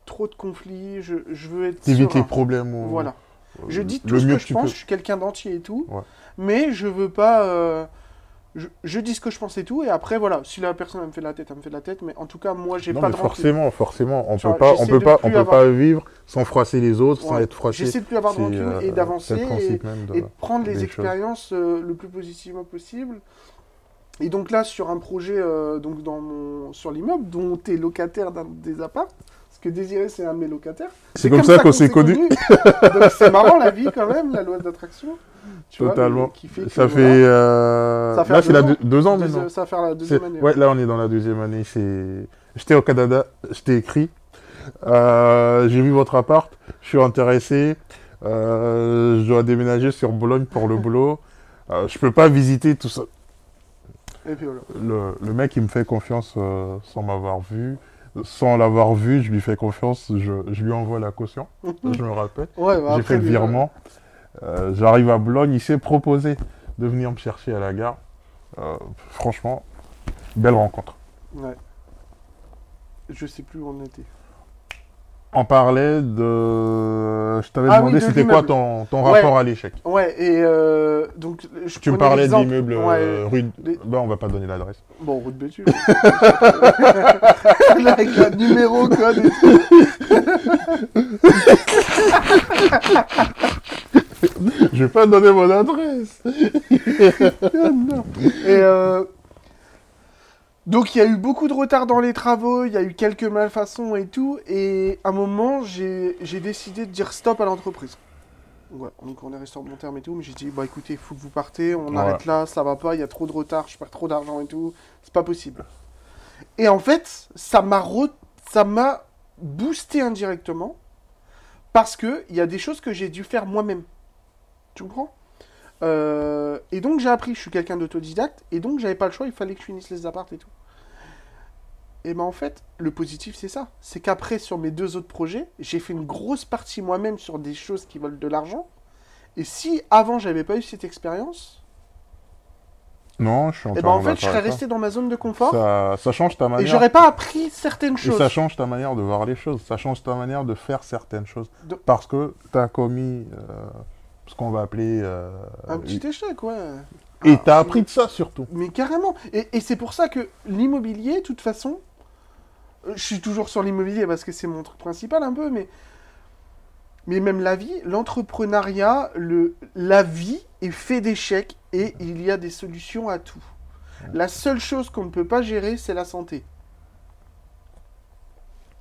trop de conflits, je veux être Évite les serein. problèmes. Voilà. Je dis tout le ce mieux que que je tu pense, peux. je suis quelqu'un d'entier et tout, Ouais. mais je veux pas... je dis ce que je pense et tout, et après, voilà, si la personne elle me fait de la tête, elle me fait de la tête, mais en tout cas, moi, j'ai Non, pas mais de rancune. forcément, on Tu peut vois, pas, on j'essaie peut de pas, plus on peut avoir- pas vivre sans froisser les autres, sans Ouais. être froissé. J'essaie de plus avoir de C'est, rancune et c'est d'avancer le principe même et de prendre les des choses. expériences le plus positivement possible. Et donc là, sur un projet donc sur l'immeuble, dont tu es locataire d'un des apparts, parce que Désiré, c'est un de mes locataires. C'est comme ça qu'on s'est connus. Donc c'est marrant la vie quand même, la loi d'attraction. Tu vois, Totalement. qui fait que, Ça voilà, fait, Ça fait là, c'est 2 ans. 2 ans maintenant. Ça va faire la deuxième année. Ouais, là, on est dans la deuxième année. J'étais au Canada, je t'ai écrit. J'ai vu votre appart, je suis intéressé. Je dois déménager sur Boulogne pour le boulot. Je peux pas visiter tout ça. Et puis voilà. Le mec, il me fait confiance sans m'avoir vu. Sans l'avoir vu, je lui fais confiance. Je lui envoie la caution. Je me rappelle. Ouais, bah J'ai après, fait le virement. J'arrive à Boulogne. Il s'est proposé de venir me chercher à la gare. Franchement, belle rencontre. Ouais. Je sais plus où on était. On parlait de... Je t'avais Ah demandé oui, de c'était quoi l'immeuble. ton Ouais. rapport à l'échec. Ouais, et donc je Tu me prenais parlais l'exemple. d'immeuble Ouais, rue... les- Ben, on va pas donner l'adresse. Bon, route Béthune. Là, avec le numéro, code et tout. Je vais pas donner mon adresse. Et donc il y a eu beaucoup de retard dans les travaux, il y a eu quelques malfaçons et tout, et à un moment j'ai décidé de dire stop à l'entreprise. Ouais, donc on est resté en bon terme et tout, mais j'ai dit bah écoutez, il faut que vous partez, on Ouais. arrête là, ça va pas, il y a trop de retard, je perds trop d'argent et tout, c'est pas possible. Et en fait, ça m'a boosté indirectement parce que il y a des choses que j'ai dû faire moi-même. Tu comprends? Et donc j'ai appris, je suis quelqu'un d'autodidacte, et donc j'avais pas le choix, il fallait que je finisse les apparts et tout. Et ben en fait, le positif c'est ça, c'est qu'après sur mes 2 autres projets, j'ai fait une grosse partie moi-même sur des choses qui valent de l'argent, et si avant j'avais pas eu cette expérience, Non, je suis et ben entièrement en fait je d'accord serais avec toi. resté dans ma zone de confort, Ça change ta et manière. j'aurais pas appris certaines Et choses. ça change ta manière de voir les choses. Ça change ta manière de faire certaines choses. De- Parce que tu as commis ce qu'on va appeler... Un petit échec, ouais. Et Ah, tu as appris de ça surtout. mais carrément. Et c'est pour ça que l'immobilier, de toute façon, je suis toujours sur l'immobilier parce que c'est mon truc principal un peu, mais même la vie, l'entrepreneuriat, la vie est fait d'échecs et il y a des solutions à tout. La seule chose qu'on ne peut pas gérer, c'est la santé.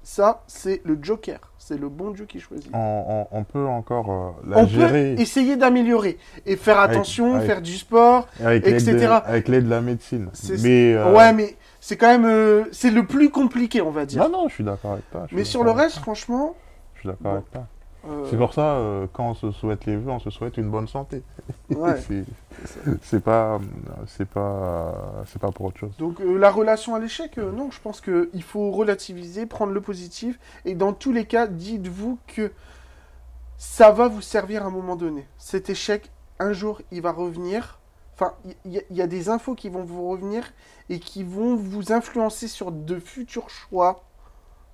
Ça, c'est le joker. C'est le bon Dieu qui choisit. On peut encore la On gérer peut essayer d'améliorer et faire attention, avec- faire du sport, avec l'aide etc. avec l'aide de la médecine. C'est- Mais, Ouais, mais c'est quand même... c'est le plus compliqué, on va dire. Non, non, je suis d'accord avec toi. Mais sur le reste, franchement... Je suis d'accord bon, avec toi. euh, C'est pour ça, quand on se souhaite les vœux, on se souhaite une bonne santé. ouais. C'est- ça. c'est pas pour autre chose. Donc la relation à l'échec, non, je pense qu'il faut relativiser, prendre le positif, et dans tous les cas, dites-vous que ça va vous servir à un moment donné. Cet échec, un jour, il va revenir. Enfin, il y a des infos qui vont vous revenir et qui vont vous influencer sur de futurs choix,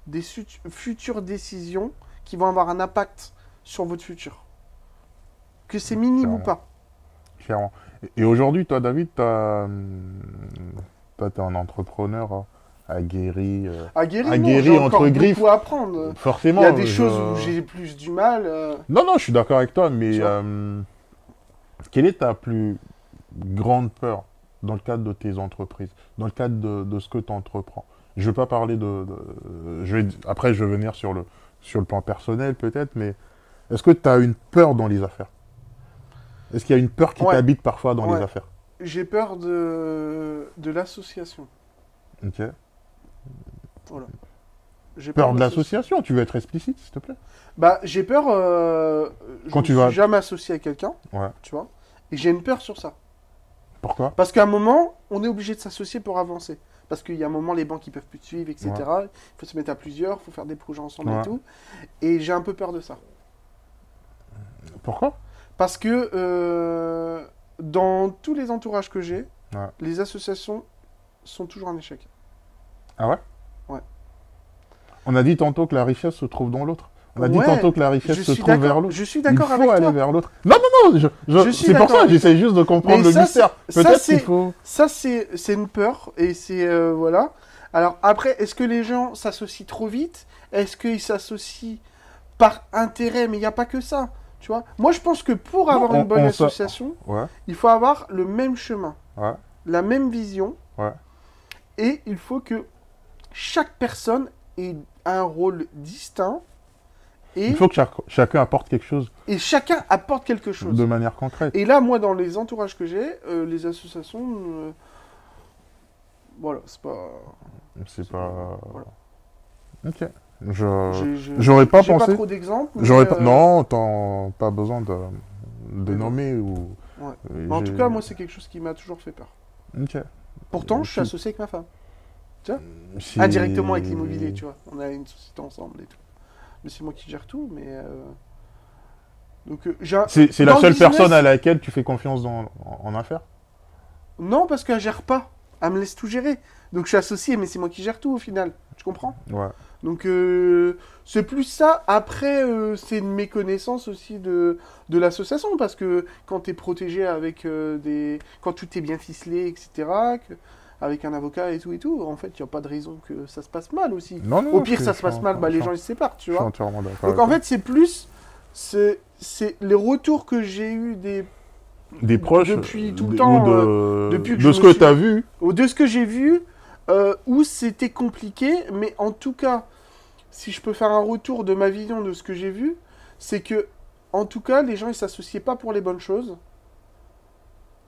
des futures décisions qui vont avoir un impact sur votre futur. Que c'est minime ou Clairement. pas. Clairement. Et aujourd'hui, toi, David, toi, t'es un entrepreneur aguerri. Aguerri, non, Aguerri j'ai encore entre griffes. beaucoup à apprendre. Forcément. Il y a des je- choses où j'ai plus du mal. Non, non, je suis d'accord avec toi, mais Tu vois. quelle est ta plus grande peur dans le cadre de tes entreprises, dans le cadre de ce que tu entreprends? Je ne veux pas parler après, je vais venir sur le plan personnel, peut-être, mais est-ce que tu as une peur dans les affaires? Est-ce qu'il y a une peur qui Ouais. t'habite parfois dans Ouais. les affaires? J'ai peur de l'association. Ok. Voilà. J'ai Peur de l'association. l'association, tu veux être explicite, s'il te plaît? Bah, j'ai peur. Je Quand me tu suis vas- jamais associé à quelqu'un, Ouais. tu vois. Et j'ai une peur sur ça. Pourquoi? Parce qu'à un moment, on est obligé de s'associer pour avancer. Parce qu'il y a un moment, les banques, ils peuvent plus te suivre, etc. Ouais. Il faut se mettre à plusieurs, il faut faire des projets ensemble Ouais. et tout. Et j'ai un peu peur de ça. Pourquoi? Parce que dans tous les entourages que j'ai, Ouais. les associations sont toujours un échec. Ah ouais? Ouais. On a dit tantôt que la richesse se trouve dans l'autre. On a dit Ouais, tantôt que la richesse je se suis trouve vers d'accord. l'autre. Je suis Il d'accord faut avec aller toi. vers l'autre. Non, non, non, Je suis c'est pour d'accord ça, avec j'essaie juste de comprendre Mais le ça, mystère. ça, Peut-être c'est- qu'il faut... Ça, c'est une peur. Et c'est. Voilà. Alors, après, est-ce que les gens s'associent trop vite? Est-ce qu'ils s'associent par intérêt? Mais il n'y a pas que ça. Tu vois? Moi, je pense que pour Non, avoir une bonne on association, Ouais, il faut avoir le même chemin, ouais, la même vision. ouais. Et il faut que chaque personne ait un rôle distinct. Et, Il faut que chacun apporte quelque chose et chacun apporte quelque chose. de manière concrète. Et là, moi, dans les entourages que j'ai, les associations, voilà, c'est pas... C'est pas... Voilà. Ok. J'aurais pas J'ai pas pensé. trop d'exemples, mais, J'aurais pas. Non, t'as pas besoin de mais bon, nommer ou. ouais. Mais en tout cas, moi, c'est quelque chose qui m'a toujours fait peur. Ok. Pourtant, je suis Si, associé avec ma femme. Tu vois, indirectement avec l'immobilier, si... tu vois. On a une société ensemble et tout. Mais c'est moi qui gère tout, mais... Donc, C'est la dans le seule business, personne à laquelle tu fais confiance en affaires? non, parce qu'elle gère pas. Elle me laisse tout gérer. Donc, je suis associé, mais c'est moi qui gère tout au final. Tu comprends? Ouais. Donc, c'est plus ça. Après, c'est une méconnaissance aussi de l'association, parce que quand tu es protégé avec des... Quand tout est bien ficelé, etc., avec un avocat et tout, en fait, il n'y a pas de raison que ça se passe mal aussi. Non, non, Au non, pire, ça se passe mal, bah, les gens ils se séparent, tu je suis vois. entièrement d'accord Donc, avec en toi. fait, c'est plus... C'est les retours que j'ai eus Des proches, depuis tout le ou temps, depuis que je de ce me que suis... tu as vu. De ce que j'ai vu, où c'était compliqué, mais en tout cas, si je peux faire un retour de ma vision de ce que j'ai vu, c'est que, en tout cas, les gens ils s'associaient pas pour les bonnes choses,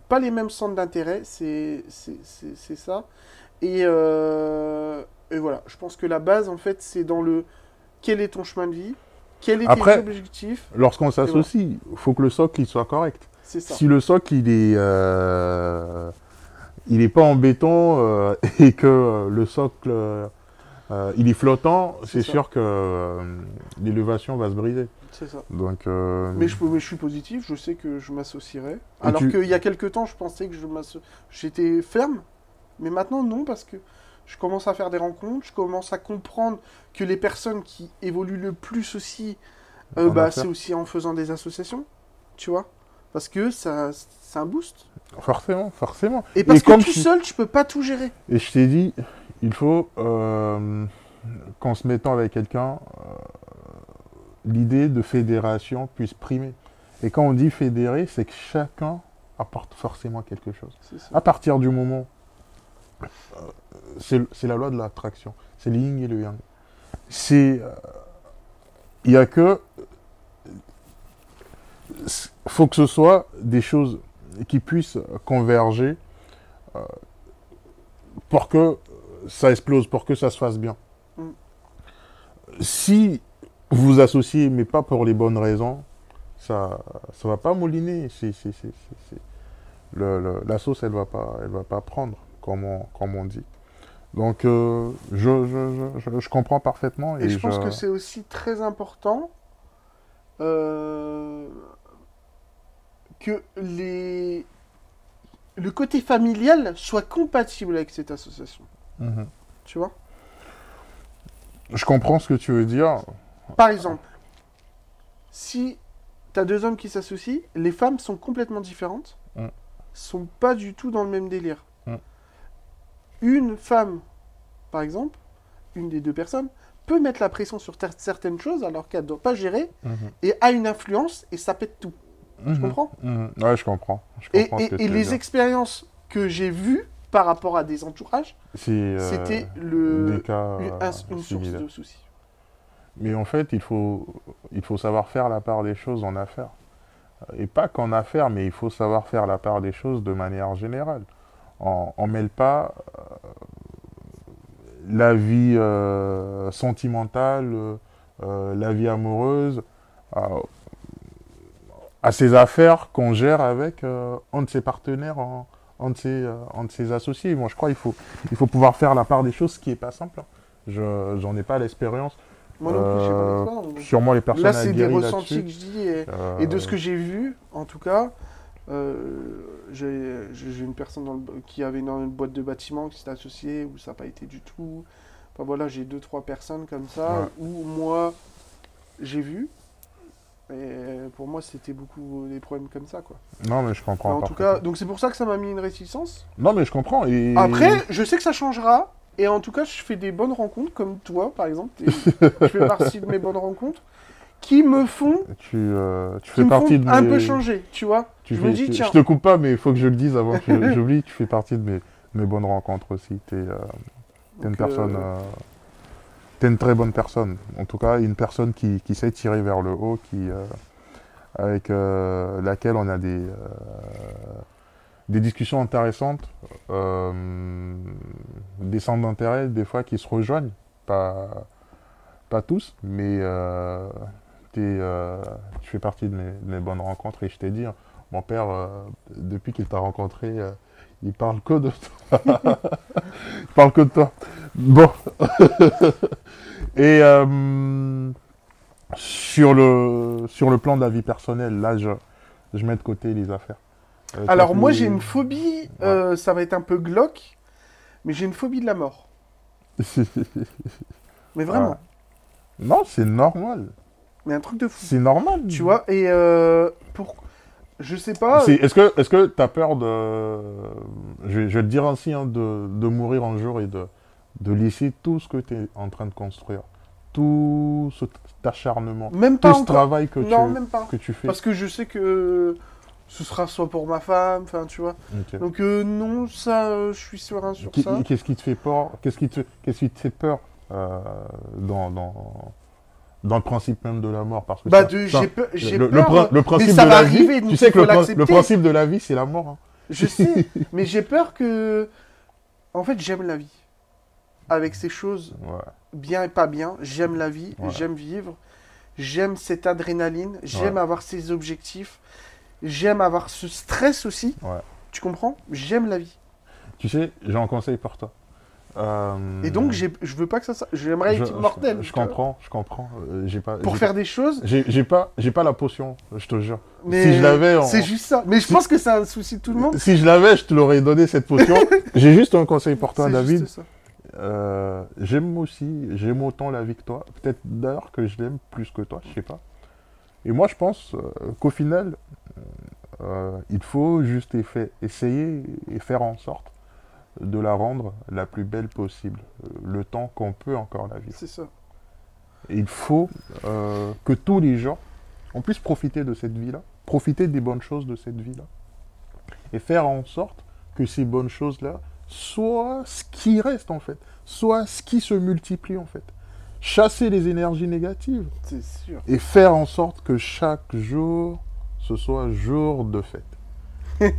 pas les mêmes centres d'intérêt, c'est ça. Et voilà, je pense que la base, en fait, c'est dans le quel est ton chemin de vie, quels étaient tes Après, objectifs, lorsqu'on et voilà, s'associe, il faut que le socle il soit correct. c'est ça. Si le socle il est pas en béton et que le socle il est flottant, C'est c'est ça, sûr que l'élévation va se briser. c'est ça. Donc, Mais je suis positif, je sais que je m'associerai. et Alors qu'il y a quelques temps, je pensais que j'étais ferme, mais maintenant non, parce que je commence à faire des rencontres, je commence à comprendre que les personnes qui évoluent le plus aussi, en bah, affaires, c'est aussi en faisant des associations, tu vois. Parce que ça, c'est un boost. forcément, forcément. Et parce que comme tout seul, tu peux pas tout gérer. et je t'ai dit, il faut qu'en se mettant avec quelqu'un, l'idée de fédération puisse primer. Et quand on dit fédérer, c'est que chacun apporte forcément quelque chose. C'est ça. À partir du moment, c'est la loi de l'attraction, c'est le yin et le yang. C'est, il y a que, faut que ce soit des choses qui puissent converger pour que ça explose, pour que ça se fasse bien. Mm. Si vous vous associez, mais pas pour les bonnes raisons, ça va pas mouliner. La sauce, elle va pas prendre, comme on dit. Donc, je comprends parfaitement Et et je pense que c'est aussi très important euh, que le côté familial soit compatible avec cette association. Mhm. Tu vois? Je comprends ce que tu veux dire. Par exemple, si tu as deux hommes qui s'associent, les femmes sont complètement différentes, Mm. sont pas du tout dans le même délire. Mm. Une femme, par exemple, une des deux personnes, peut mettre la pression sur certaines choses alors qu'elle ne doit pas gérer Mhm. et a une influence et ça pète tout. Tu Mhm. comprends? Mhm. Ouais, je comprends. Je Et, comprends ce que et tu veux les dire. expériences que j'ai vues par rapport à des entourages, C'est c'était des cas une source similaires. de soucis. Mais en fait, il faut savoir faire la part des choses en affaires. Et pas qu'en affaires, mais il faut savoir faire la part des choses de manière générale. On mêle pas la vie sentimentale, la vie amoureuse, à, à ces affaires qu'on gère avec un de ses partenaires, un de ses associés. Moi, je crois qu'il faut pouvoir faire la part des choses, ce qui n'est pas simple. Hein. J'en ai pas l'expérience. Moi non plus, je sais pas l'expérience. Donc, Sûrement les personnes là, c'est des aguerries ressentis là-dessus. que je dis et de ce que j'ai vu, en tout cas, j'ai une personne qui avait une boîte de bâtiment qui s'était associée où ça n'a pas été du tout. Enfin voilà, j'ai deux, trois personnes comme ça Ouais. où moi j'ai vu. Et pour moi, c'était beaucoup des problèmes comme ça, quoi. Non, mais je Mais comprends en tout parfaitement. cas, donc c'est pour ça que ça m'a mis une réticence. Non, mais je comprends. Et... Après, je sais que ça changera. Et en tout cas, je fais des bonnes rencontres, comme toi, par exemple. Je fais partie de mes bonnes rencontres qui me font, tu qui fais me partie font de un mes... peu changer, tu vois. Je me dis, tiens, Je te coupe pas, mais il faut que je le dise avant que j'oublie. Tu fais partie de mes bonnes rencontres aussi. T'es une donc, personne... t'es une très bonne personne. En tout cas, une personne qui sait tirer vers le haut, avec laquelle on a des discussions intéressantes, des centres d'intérêt, des fois, qui se rejoignent. pas tous, mais tu fais partie de mes bonnes rencontres. Et je t'ai dit, hein, mon père, depuis qu'il t'a rencontré, il parle que de toi. Il parle que de toi. Bon. Et sur le plan de la vie personnelle, là, je mets de côté les affaires. Alors, Toi, moi, j'ai une phobie, Ouais. ça va être un peu glauque, mais j'ai une phobie de la mort. Mais Ouais. vraiment. Non, c'est normal. Mais un truc de fou. C'est normal. Tu vois, et je sais pas. Est-ce que tu as peur de. Je vais te dire ainsi, hein, de mourir un jour et de laisser tout ce que tu es en train de construire. Tout cet acharnement. Même Tout pas ce encore. travail Non, même pas. que tu fais. Parce que je sais que ce sera soit pour ma femme, enfin, tu vois. Ok. Donc, non, ça, je suis serein sur ça. Qu'est-ce qui te fait peur? Qu'est-ce qui te fait peur dans, dans le principe même de la mort? Parce que Bah, ça, j'ai le, peur. le principe Mais ça de va la vie, arriver, donc tu sais il que faut le l'accepter. principe de la vie, c'est la mort. Hein. Je sais, mais j'ai peur que. En fait, j'aime la vie. Avec ces choses, Ouais, bien et pas bien, j'aime la vie, ouais, j'aime vivre, j'aime cette adrénaline, j'aime ouais, avoir ces objectifs, j'aime avoir ce stress aussi. ouais. Tu comprends? J'aime la vie. Tu sais, j'ai un conseil pour toi. Et donc, je veux pas que ça. J'aimerais être immortel. je tu vois, comprends, je comprends. J'ai pas, pour faire des choses, j'ai pas la potion, je te jure. mais Si je l'avais, c'est juste ça. Mais je pense que c'est un souci de tout le monde. si je l'avais, je te l'aurais donné cette potion. J'ai juste un conseil pour toi, C'est David. juste ça. J'aime autant la vie que toi. Peut-être d'ailleurs que je l'aime plus que toi, je sais pas. Et moi, je pense qu'au final, il faut juste essayer et faire en sorte de la rendre la plus belle possible, le temps qu'on peut encore la vivre. C'est ça. Et il faut que tous les gens, on puisse profiter de cette vie-là, profiter des bonnes choses de cette vie-là, et faire en sorte que ces bonnes choses-là soient ce qui reste en fait, soient ce qui se multiplie en fait. Chasser les énergies négatives C'est sûr. et faire en sorte que chaque jour, ce soit jour de fête.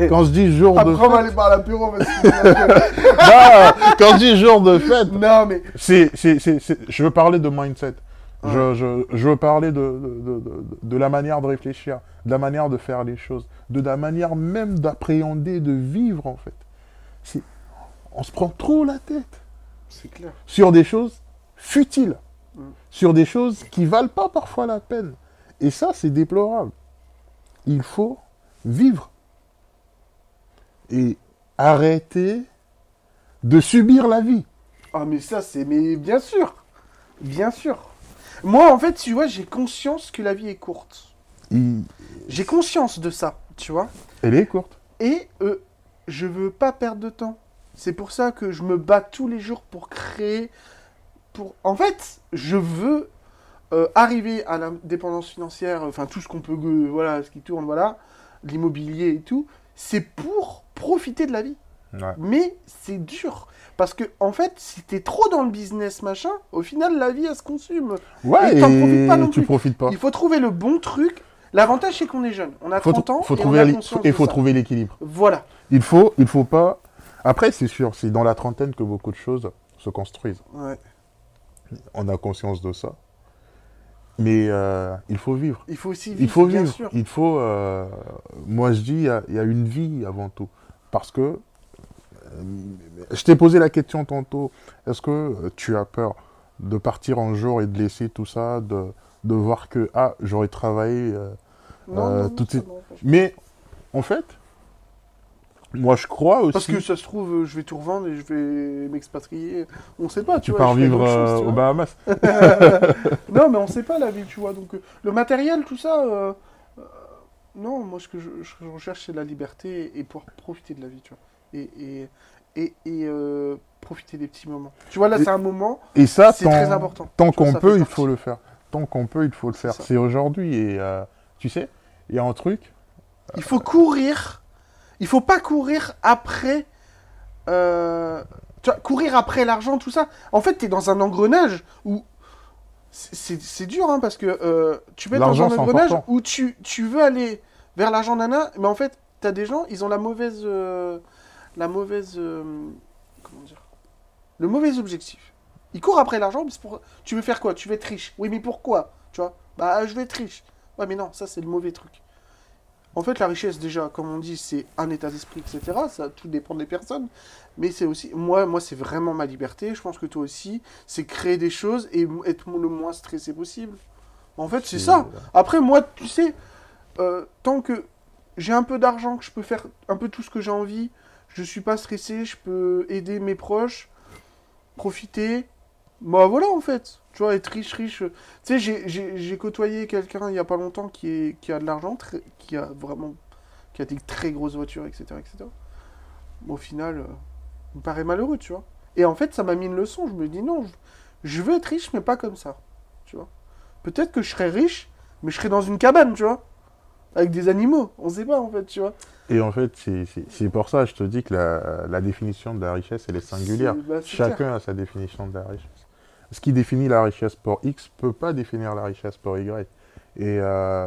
Quand je dis jour de Après, on va aller fête, par l'apéro parce que. non, quand je dis jour de fête, Non, mais. je veux parler de mindset. Ouais. Je veux parler de la manière de réfléchir, de la manière de faire les choses, de la manière même d'appréhender, de vivre en fait. On se prend trop la tête C'est clair. sur des choses futiles, Mm. sur des choses qui valent pas parfois la peine. Et ça, c'est déplorable. Il faut vivre et arrêter de subir la vie. Ah, mais ça, c'est. Mais bien sûr. Bien sûr. Moi, en fait, tu vois, j'ai conscience que la vie est courte. Il- J'ai conscience de ça, tu vois. Elle est courte. Et je veux pas perdre de temps. C'est pour ça que je me bats tous les jours pour créer. En fait, je veux arriver à l'indépendance financière, enfin tout ce qu'on peut, voilà, ce qui tourne, voilà, l'immobilier et tout. C'est pour profiter de la vie. Ouais. Mais c'est dur. Parce que, en fait, si t'es trop dans le business, machin, au final, la vie, elle se consume. Ouais, Et t'en profites pas non tu plus. profites pas. Il faut trouver le bon truc. L'avantage, c'est qu'on est jeune. On a 30 ans Faut et on trouver a conscience de faut ça. trouver l'équilibre. Voilà. Il faut pas. Après, c'est sûr, c'est dans la trentaine que beaucoup de choses se construisent. Ouais. On a conscience de ça. Mais il faut vivre. Il faut aussi vivre, Il faut bien vivre. sûr. Il faut. Moi, je dis, il y a une vie avant tout. Parce que. Je t'ai posé la question tantôt. Est-ce que tu as peur de partir un jour et de laisser tout ça, de voir que j'aurais travaillé Non, tout de ça suite. m'empêche. Mais en fait, moi je crois aussi. Parce que ça se trouve, je vais tout revendre et je vais m'expatrier. On sait pas, tu tu vois. pars je fais vivre d'autres choses, tu aux vois. Bahamas. Non, mais on sait pas la vie, tu vois. Donc, le matériel, tout ça. Non, moi, ce que je recherche, c'est la liberté et pouvoir profiter de la vie, tu vois. Et profiter des petits moments. Tu vois, là, Et- c'est un moment, Et ça, c'est très important. tant Tu vois, qu'on ça peut, fait il partie. faut le faire. Tant qu'on peut, il faut le faire. ça. C'est aujourd'hui. Et tu sais, il y a un truc. Il faut courir. Il faut pas courir après. Tu vois, courir après l'argent, tout ça. En fait, tu es dans un engrenage où. C'est dur, hein, parce que tu peux être dans L'argent, un c'est engrenage important. où tu veux aller vers l'argent nana, mais en fait, tu as des gens, ils ont la mauvaise. Comment dire? Le mauvais objectif. Il court après l'argent, mais c'est pour... Tu veux faire quoi? Tu veux être riche. Oui, mais pourquoi? Tu vois? Bah, je veux être riche. Ouais, mais non, ça, c'est le mauvais truc. En fait, la richesse, déjà, comme on dit, c'est un état d'esprit, etc. Ça, tout dépend des personnes. Mais c'est aussi... Moi, c'est vraiment ma liberté. Je pense que toi aussi, c'est créer des choses et être le moins stressé possible. En fait, c'est C'est ça. Après, moi, tu sais, tant que j'ai un peu d'argent, que je peux faire un peu tout ce que j'ai envie, je suis pas stressé, je peux aider mes proches, profiter. Bah voilà, en fait. Tu vois, être riche, riche. Tu sais, j'ai côtoyé quelqu'un il y a pas longtemps qui a de l'argent, qui a vraiment, qui a des très grosses voitures, etc., etc. Au final, il me paraît malheureux, tu vois. Et en fait, ça m'a mis une leçon. Je me dis non, je veux être riche, mais pas comme ça. Tu vois. Peut-être que je serais riche, mais je serais dans une cabane, tu vois. Avec des animaux. On sait pas, en fait, tu vois. Et en fait, c'est pour ça que je te dis que la définition de la richesse, elle est singulière. C'est clair. Chacun a sa définition de la richesse. Ce qui définit la richesse pour X peut pas définir la richesse pour Y. Et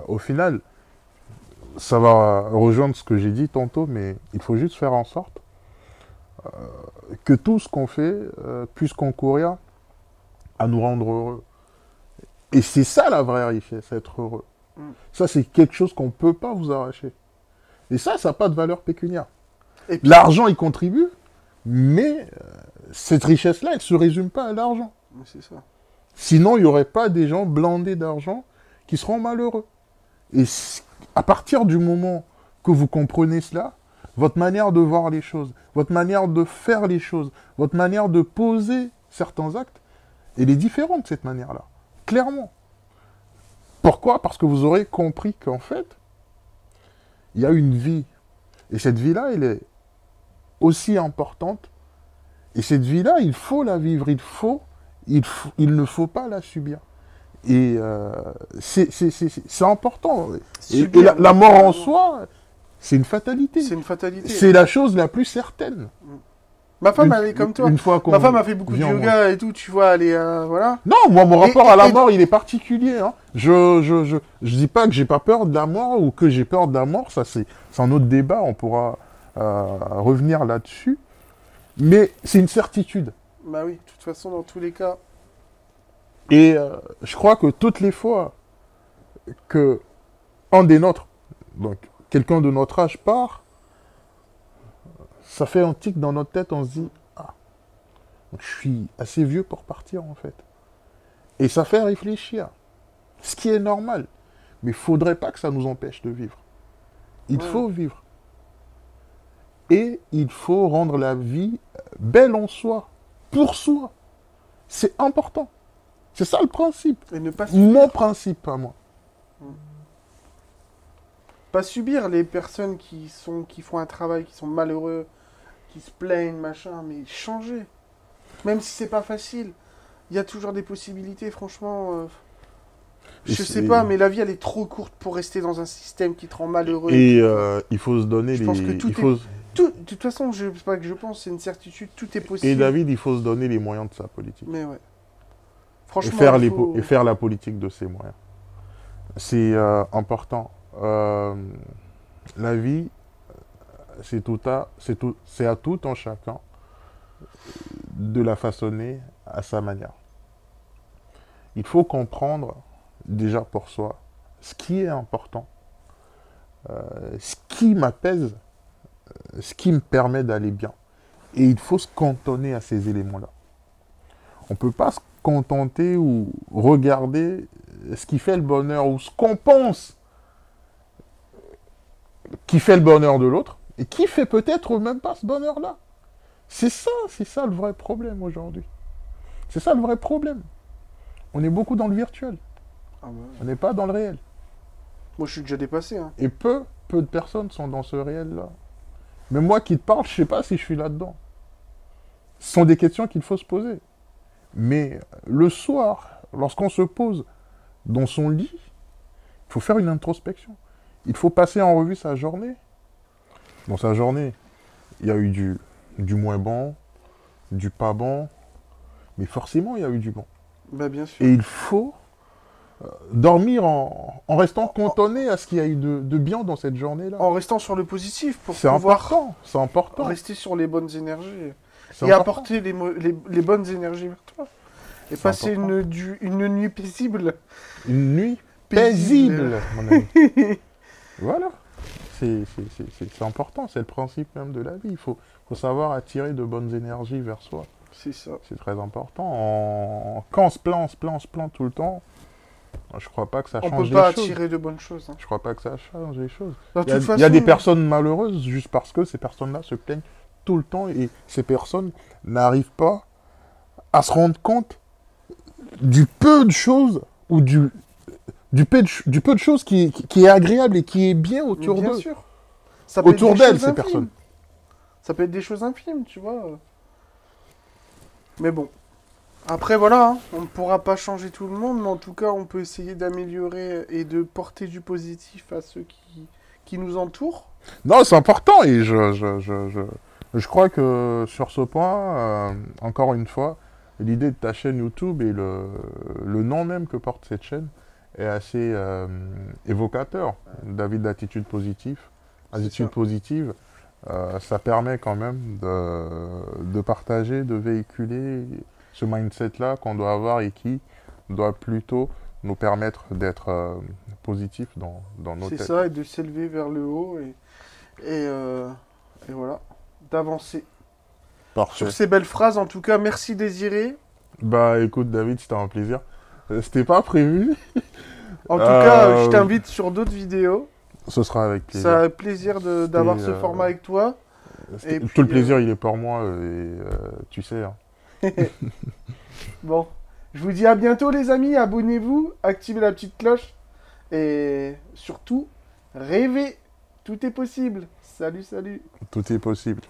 au final, ça va rejoindre ce que j'ai dit tantôt, mais il faut juste faire en sorte que tout ce qu'on fait puisse concourir à nous rendre heureux. Et c'est ça la vraie richesse, être heureux. Mm. Ça, c'est quelque chose qu'on ne peut pas vous arracher. Et ça n'a pas de valeur pécuniaire. Et puis, L'argent y contribue, mais cette richesse-là, elle ne se résume pas à l'argent. c'est ça. Sinon, il n'y aurait pas des gens blindés d'argent qui seront malheureux. Et à partir du moment que vous comprenez cela, votre manière de voir les choses, votre manière de faire les choses, votre manière de poser certains actes, elle est différente de cette manière-là. Clairement. Pourquoi? Parce que vous aurez compris qu'en fait, il y a une vie. Et cette vie-là, elle est aussi importante. Et cette vie-là, il faut la vivre. Il ne faut pas la subir. Et c'est important. Et la mort en soi, c'est une fatalité. C'est une fatalité. C'est la chose la plus certaine. Ma femme, elle est comme toi. Une fois Ma femme a fait beaucoup de yoga et tout, tu vois, elle est... voilà. Non, moi, mon rapport à la mort, il est particulier. Hein. Je dis pas que j'ai pas peur de la mort ou que j'ai peur de la mort. Ça, c'est un autre débat. On pourra revenir là-dessus. Mais c'est une certitude. Bah oui, de toute façon, dans tous les cas... Et je crois que toutes les fois que un des nôtres, donc quelqu'un de notre âge part, ça fait un tic dans notre tête, on se dit « Ah, je suis assez vieux pour partir en fait. » Et ça fait réfléchir, ce qui est normal. Mais il ne faudrait pas que ça nous empêche de vivre. Il faut vivre. Et il faut rendre la vie belle en soi, pour soi. C'est important. C'est ça le principe. Et ne pas Mon principe à moi. Pas subir les personnes qui font un travail, qui sont malheureux, qui se plaignent, machin, mais changer. Même si c'est pas facile, il y a toujours des possibilités, franchement. Je sais pas, mais la vie, elle est trop courte pour rester dans un système qui te rend malheureux. Et il faut se donner je les... pense que tout il faut... de toute façon, c'est pas que je pense, c'est une certitude, tout est possible. Et David, il faut se donner les moyens de sa politique. Mais ouais. Et Franchement, faire, il faut... et faire la politique de ses moyens. C'est important. La vie, c'est à tout un chacun de la façonner à sa manière. Il faut comprendre, déjà pour soi, ce qui est important, ce qui m'apaise, ce qui me permet d'aller bien. Et il faut se cantonner à ces éléments-là. On ne peut pas se contenter ou regarder ce qui fait le bonheur ou ce qu'on pense qui fait le bonheur de l'autre et qui fait peut-être même pas ce bonheur-là. C'est ça le vrai problème aujourd'hui. C'est ça le vrai problème. On est beaucoup dans le virtuel. Ah bah ouais. On n'est pas dans le réel. Moi, je suis déjà dépassé. Hein. Et peu de personnes sont dans ce réel-là. Mais moi qui te parle, je sais pas si je suis là-dedans. Ce sont des questions qu'il faut se poser. Mais le soir, lorsqu'on se pose dans son lit, il faut faire une introspection. Il faut passer en revue sa journée. Dans sa journée, il y a eu du moins bon, du pas bon, mais forcément, il y a eu du bon. Bah, bien sûr. Et il faut dormir en restant cantonné à ce qu'il y a eu de bien dans cette journée-là. En restant sur le positif pour C'est pouvoir important, c'est important. rester sur les bonnes énergies. C'est Et important. apporter les bonnes énergies vers toi. Et C'est passer important. une nuit paisible. Une nuit paisible, mon ami. Voilà. C'est important, c'est le principe même de la vie. Faut savoir attirer de bonnes énergies vers soi. C'est ça. C'est très important. Quand on se plaint tout le temps, je crois pas que ça On change peut pas les choses. attirer de bonnes choses. Hein. Je crois pas que ça change les choses. De toute Il y a des façon, personnes malheureuses juste parce que ces personnes-là se plaignent tout le temps et ces personnes n'arrivent pas à se rendre compte du peu de choses ou du peu de choses qui est agréable et qui est bien mais autour bien d'eux. sûr. Ça peut être Autour des d'elles, choses ces infimes. personnes. Ça peut être des choses infimes, tu vois. Mais bon. Après, voilà, hein, on ne pourra pas changer tout le monde, mais en tout cas, on peut essayer d'améliorer et de porter du positif à ceux qui nous entourent. Non, c'est important et je crois que sur ce point, encore une fois, l'idée de ta chaîne YouTube et le nom même que porte cette chaîne est assez évocateur. David d'attitude positive. C'est Attitude ça. positive, ça permet quand même de partager, de véhiculer ce mindset-là qu'on doit avoir et qui doit plutôt nous permettre d'être positifs dans nos C'est têtes. ça, et de s'élever vers le haut et, euh, et voilà, d'avancer. Parfait. Sur ces belles phrases, en tout cas, merci Désiré. Bah écoute David, c'était un plaisir. C'était pas prévu. En tout cas, je Euh, t'invite sur d'autres vidéos. Ce sera avec plaisir. Ça a plaisir d'avoir ce C'était, format avec toi. et Tout puis, le plaisir, il est pour moi tu sais. Hein. Bon, je vous dis à bientôt les amis, abonnez-vous, activez la petite cloche et surtout, rêvez, tout est possible. Salut, salut. Tout est possible.